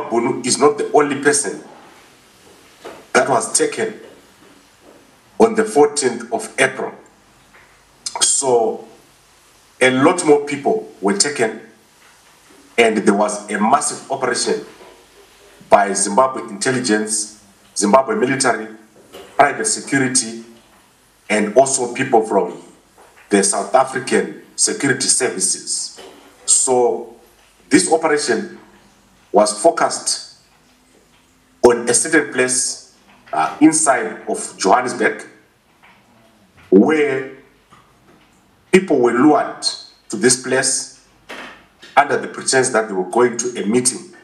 Mabunu is not the only person that was taken on the 14th of April. So a lot more people were taken, and there was a massive operation by Zimbabwe intelligence, Zimbabwe military, private security, and also people from the South African security services. So this operation was focused on a certain place inside of Johannesburg, where people were lured to this place under the pretense that they were going to a meeting.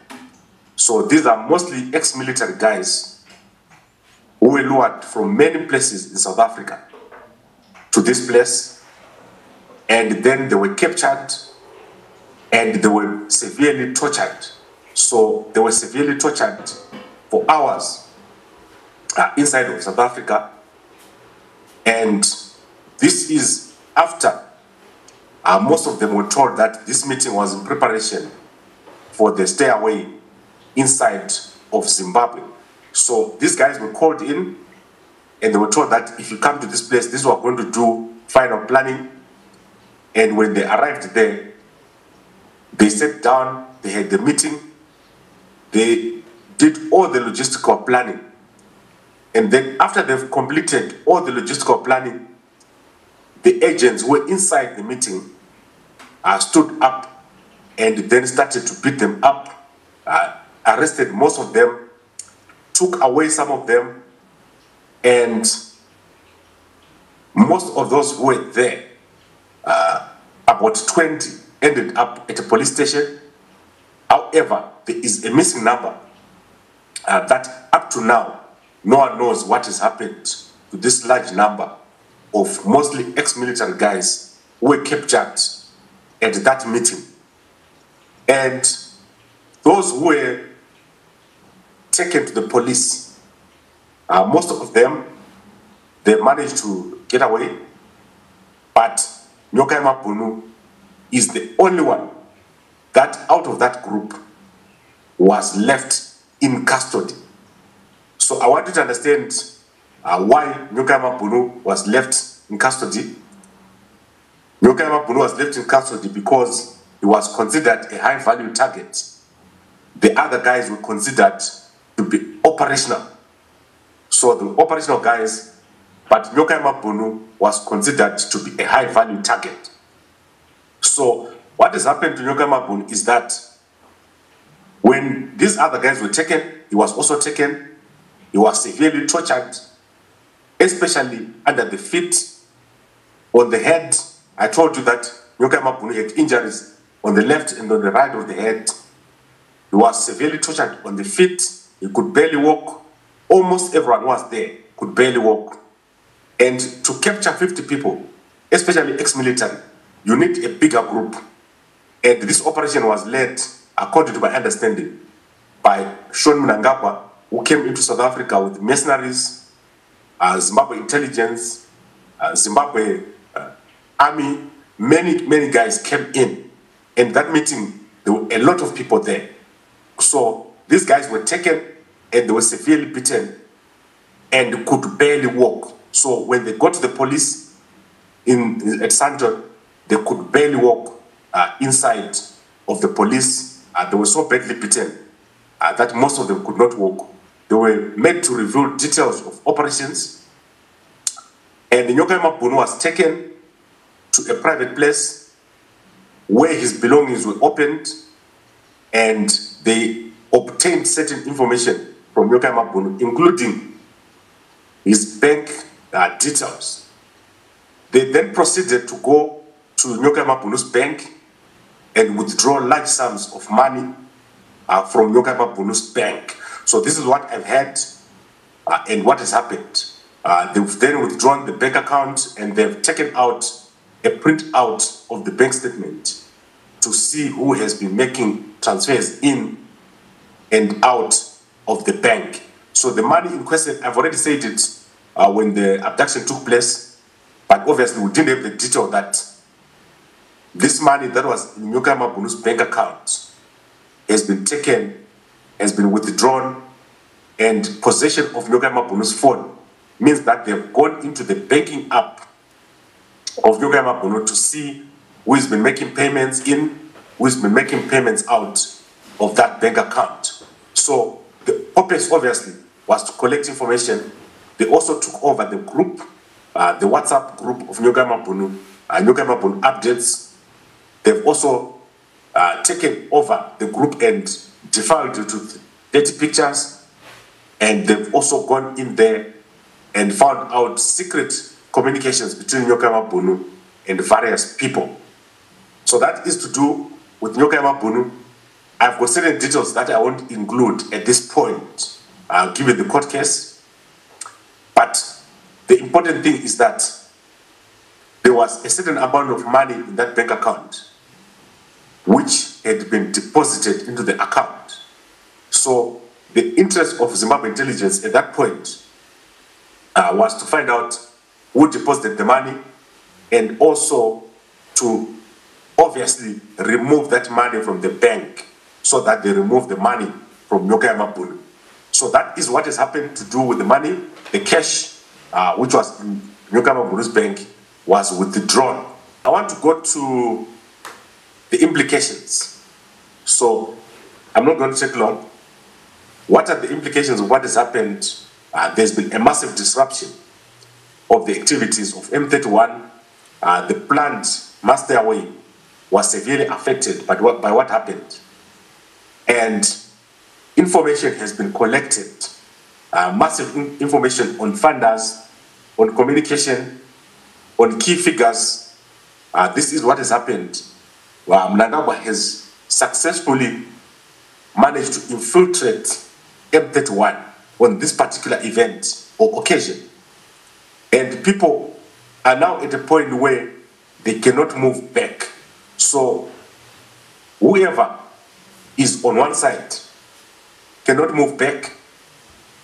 So these are mostly ex-military guys who were lured from many places in South Africa to this place, and then they were captured and they were severely tortured. So they were severely tortured for hours inside of South Africa, and this is after most of them were told that this meeting was in preparation for the stay away inside of Zimbabwe. So these guys were called in and they were told that if you come to this place, this is what we're going to do, final planning. And when they arrived there, they sat down, they had the meeting, they did all the logistical planning. And then after they've completed all the logistical planning, the agents who were inside the meeting stood up and then started to beat them up, arrested most of them, took away some of them, and most of those who were there, about 20, ended up at a police station. However, there is a missing number that up to now, no one knows what has happened to this large number of mostly ex-military guys who were captured at that meeting. And those who were taken to the police, most of them, they managed to get away, but Nyokai Mabunu is the only one that out of that group was left in custody. So I want you to understand why Nyokai Mabunu was left in custody. Nyokai Mabunu was left in custody because he was considered a high-value target. The other guys were considered to be operational. So the operational guys, but Nyokai Mabunu was considered to be a high-value target. So what has happened to Nyokai Mabunu is that when these other guys were taken, he was also taken. He was severely tortured, especially under the feet, on the head. I told you that Nyokai Mabunu had injuries on the left and on the right of the head. He was severely tortured on the feet. He could barely walk. Almost everyone who was there could barely walk. And to capture 50 people, especially ex-military, you need a bigger group. And this operation was led, according to my understanding, by Sean Mnangagwa, who came into South Africa with mercenaries, Zimbabwe intelligence, Zimbabwe army. Many guys came in. In that meeting, there were a lot of people there. So these guys were taken and they were severely beaten and could barely walk. So when they got to the police at Santon, they could barely walk inside of the police. They were so badly beaten that most of them could not walk. They were made to reveal details of operations. And Nyokai Mabunu was taken to a private place where his belongings were opened, and they obtained certain information from Nyokai Mabunu, including his bank details. They then proceeded to go to Nyokai Mabunu's bank and withdraw large sums of money from Nyokai Mabunu's bank. So this is what I've had and what has happened. They've then withdrawn the bank account and they've taken out a printout of the bank statement to see who has been making transfers in and out of the bank. So the money in question, I've already said it when the abduction took place, but obviously we didn't have the detail that this money that was in Nyokai Mabunu's bank account has been taken has been withdrawn, and possession of Nyoka Mabunu's phone means that they've gone into the banking app of Nyoka Mabunu to see who has been making payments in, who has been making payments out of that bank account. So the purpose, obviously, was to collect information. They also took over the group, the WhatsApp group of Nyoka Mabunu updates. They've also taken over the group and defiled it with dirty pictures. And they've also gone in there and found out secret communications between Nyoka Mabunu and various people. So that is to do with Nyoka Mabunu. I've got certain details that I won't include at this point, given the court case. But the important thing is that there was a certain amount of money in that bank account which had been deposited into the account. So the interest of Zimbabwe intelligence at that point was to find out who deposited the money and also to obviously remove that money from the bank so that they remove the money from Nyoka Mabunu. So that is what has happened to do with the money. The cash, which was in Nyoka Mabunu's bank, was withdrawn. I want to go to the implications. So I'm not going to take long. What are the implications of what has happened? There's been a massive disruption of the activities of M31. The planned masterway was severely affected by what happened. And information has been collected, massive information on funders, on communication, on key figures. This is what has happened. Mnangagwa has successfully managed to infiltrate M31 on this particular event or occasion. And people are now at a point where they cannot move back. So whoever is on one side cannot move back.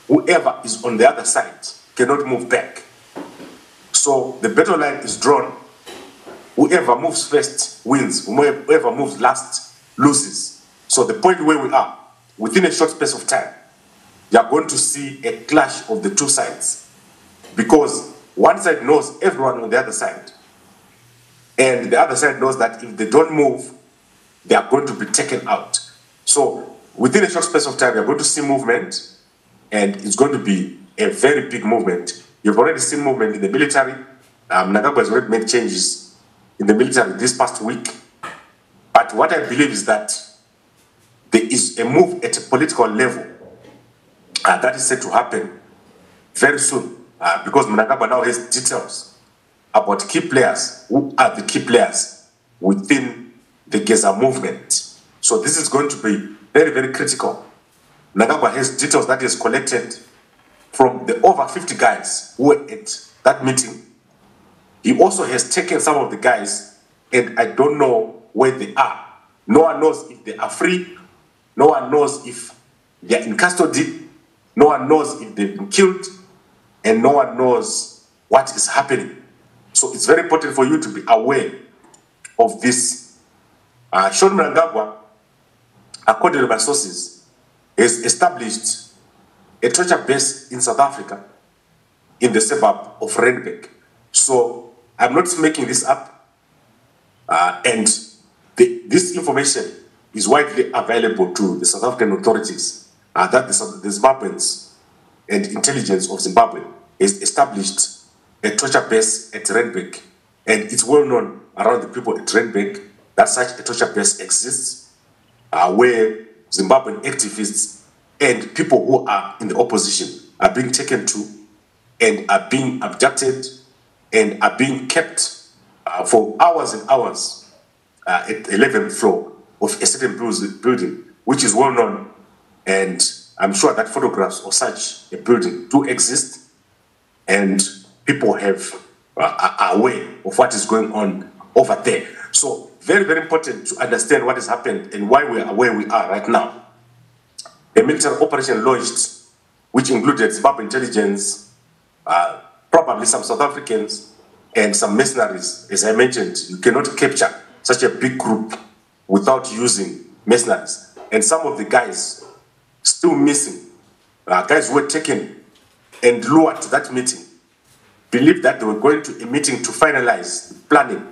Whoever is on the other side cannot move back. So the battle line is drawn. Whoever moves first wins. Whoever moves last loses. So the point where we are, within a short space of time, you are going to see a clash of the two sides. Because one side knows everyone on the other side. And the other side knows that if they don't move, they are going to be taken out. So within a short space of time, you're going to see movement, and it's going to be a very big movement. You've already seen movement in the military. Mnangagwa has already made changes in the military this past week. But what I believe is that there is a move at a political level that is set to happen very soon, because Mnangagwa now has details about key players, who are the key players within the veGeza movement. So this is going to be very, very critical. Mnangagwa has details that he has collected from the over 50 guys who were at that meeting. He also has taken some of the guys, and I don't know where they are. No one knows if they are free. No one knows if they are in custody. No one knows if they've been killed. And no one knows what is happening. So it's very important for you to be aware of this. Sean Mnangagwa, according to my sources, has established a torture base in South Africa in the suburb of Randburg. So I'm not making this up. And this information is widely available to the South African authorities, that the Zimbabweans and intelligence of Zimbabwe has established a torture base at Randburg. And it's well known around the people at Randburg that such a torture base exists, where Zimbabwean activists and people who are in the opposition are being taken to and are being abducted and are being kept for hours and hours at the 11th floor of a certain building, which is well known. And I'm sure that photographs of such a building do exist, and people are aware of what is going on over there. So very, very important to understand what has happened and why we are where we are right now. A military operation launched, which included Zimbabwe intelligence, probably some South Africans, and some mercenaries. As I mentioned, you cannot capture such a big group without using mercenaries. And some of the guys still missing. Guys who were taken and lured to that meeting, believed that they were going to a meeting to finalize planning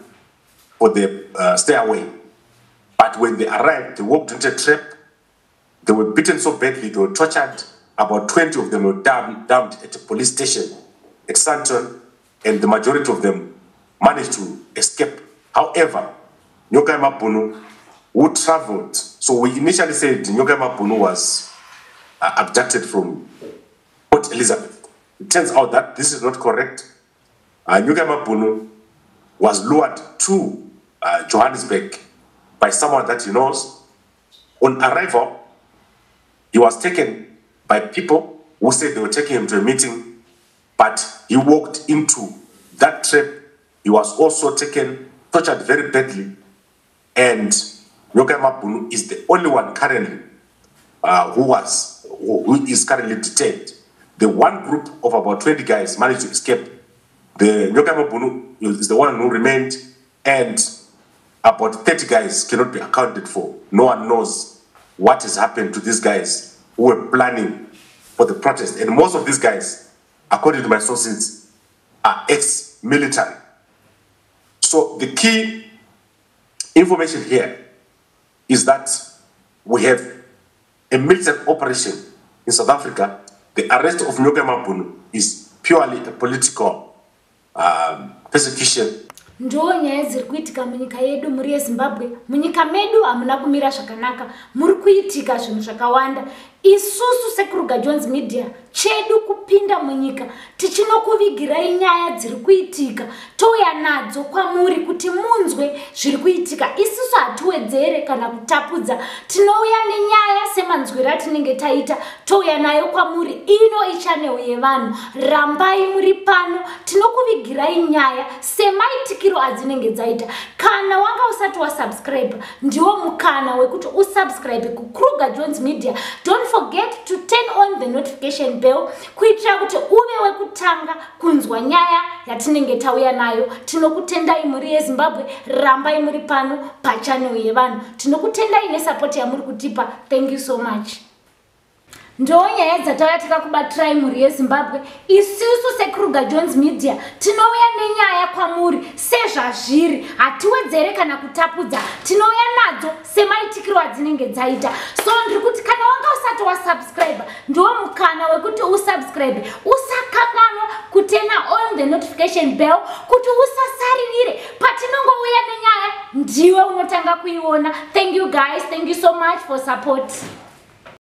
for the stay away. But when they arrived, they walked into a trap. They were beaten so badly, they were tortured. About 20 of them were dumped at a police station at Santon, and the majority of them managed to escape. However, Nyoka Mapunu, who traveled, so we initially said Nyoka Mapunu was abducted from Port Elizabeth. It turns out that this is not correct. Nyoka Mapunu was lured to Johannesburg by someone that he knows. On arrival, he was taken by people who said they were taking him to a meeting, but he walked into that trap. He was also taken, tortured very badly, and Nyoka Mapunu is the only one currently who is currently detained. The one group of about 20 guys managed to escape. The Nyoka Mapunu is the one who remained, and about 30 guys cannot be accounted for. No one knows what has happened to these guys who were planning for the protest. And most of these guys, according to my sources, are ex-military. So the key information here is that we have a military operation in South Africa. The arrest of Nyoka Mapunu is purely a political persecution. Ndo nyaya dziri kuitika munyika yedu muri yeZimbabwe. Munyika medu hamuna kumira zvakanaka, muri kuitika zvinhu zvakawanda. Isusu sekuruga Jones Media chedu kupinda munyika tichinokuvigirai nyaya dziri kuitika, touya nadzo kwamuri kuti munzwe zviri kuitika. Isusu hatiwedzere kana kutapudza, tinouya nenyaya semanzwiro atinenge taita, touya nayo kwamuri. Ino ichannel yevanhu, rambai muri pano, tinokuvigirai nyaya semaitikiro adzinenge dzaita. Kana wanga usati wasubscribe, ndiwo mukana wekuti usubscribe kuKruger Jones Media. Don't forget to turn on the notification bell kuitira kuti uve wekutanga kunzwa nyaya yatinenge tauya nayo. Tinokutendai muri yeZimbabwe, rambai muri pano pachannel yevanhu. Tinokutendai nesupport yamuri kutipa. Thank you so much. Ndo nyaya dzatauya takakubatirai muri yeZimbabwe. Isusu seKruger Jones Media tinouya nenyaya kwamuri sezvazviri, hatiwedzere kana kutapudza, tinouya nadzo semaitikiro adzinenge dzaita. So ndiri kuti kana wanga usati wasubscribe, ndiwo mukana wekuti usubscribe, usakanganwa kutena on the notification bell kuti usasaririre patinongouya nenyaya ndiwe unotanga kuiona. Thank you guys, thank you so much for support.